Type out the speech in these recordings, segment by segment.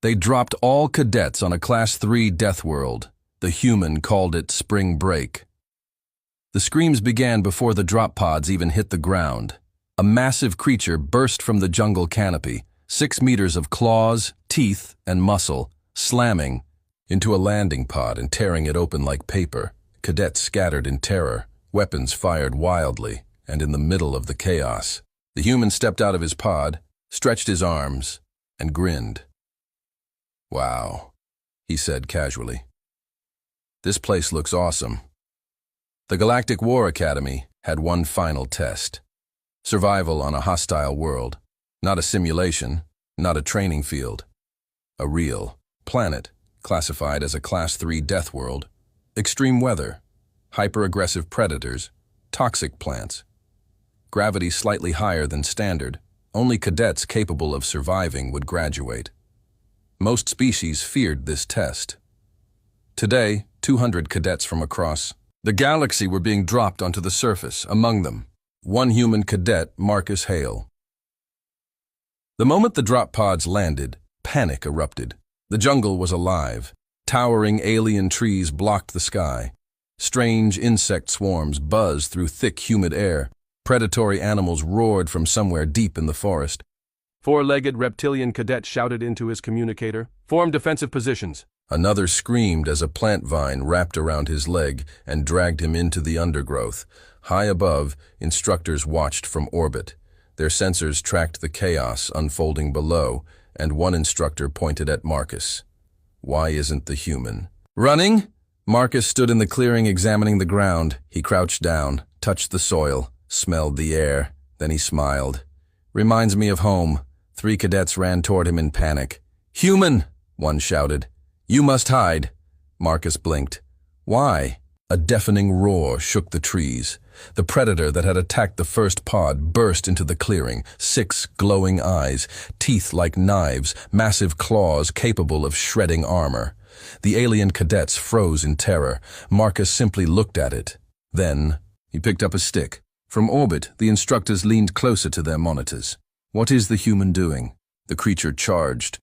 They dropped all cadets on a Class 3 Deathworld. The human called it spring break. The screams began before the drop pods even hit the ground. A massive creature burst from the jungle canopy, 6 meters of claws, teeth, and muscle, slamming into a landing pod and tearing it open like paper. Cadets scattered in terror, weapons fired wildly, and in the middle of the chaos, the human stepped out of his pod, stretched his arms, and grinned. "Wow," he said casually. "This place looks awesome." The Galactic War Academy had one final test. Survival on a hostile world. Not a simulation, not a training field. A real planet, classified as a Class 3 death world. Extreme weather, hyper-aggressive predators, toxic plants. Gravity slightly higher than standard. Only cadets capable of surviving would graduate. Most species feared this test. Today, 200 cadets from across the galaxy were being dropped onto the surface, among them one human cadet, Marcus Hale. The moment the drop pods landed, panic erupted. The jungle was alive. Towering alien trees blocked the sky. Strange insect swarms buzzed through thick, humid air. Predatory animals roared from somewhere deep in the forest. Four-legged reptilian cadet shouted into his communicator, "Form defensive positions." Another screamed as a plant vine wrapped around his leg and dragged him into the undergrowth. High above, instructors watched from orbit. Their sensors tracked the chaos unfolding below, and one instructor pointed at Marcus. "Why isn't the human running?" Marcus stood in the clearing examining the ground. He crouched down, touched the soil, smelled the air, then he smiled. "Reminds me of home." 3 cadets ran toward him in panic. "Human!" one shouted. "You must hide." Marcus blinked. "Why?" A deafening roar shook the trees. The predator that had attacked the first pod burst into the clearing, 6 glowing eyes, teeth like knives, massive claws capable of shredding armor. The alien cadets froze in terror. Marcus simply looked at it. Then, he picked up a stick. From orbit, the instructors leaned closer to their monitors. "What is the human doing?" The creature charged.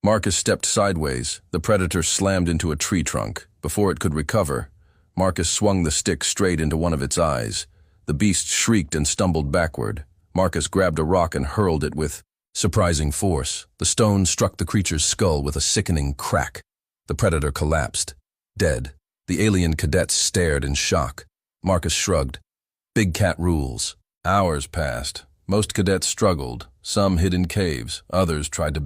Marcus stepped sideways. The predator slammed into a tree trunk. Before it could recover, Marcus swung the stick straight into one of its eyes. The beast shrieked and stumbled backward. Marcus grabbed a rock and hurled it with surprising force. The stone struck the creature's skull with a sickening crack. The predator collapsed, dead. The alien cadets stared in shock. Marcus shrugged. Big cat rules. Hours passed. Most cadets struggled. Some hid in caves. Others tried to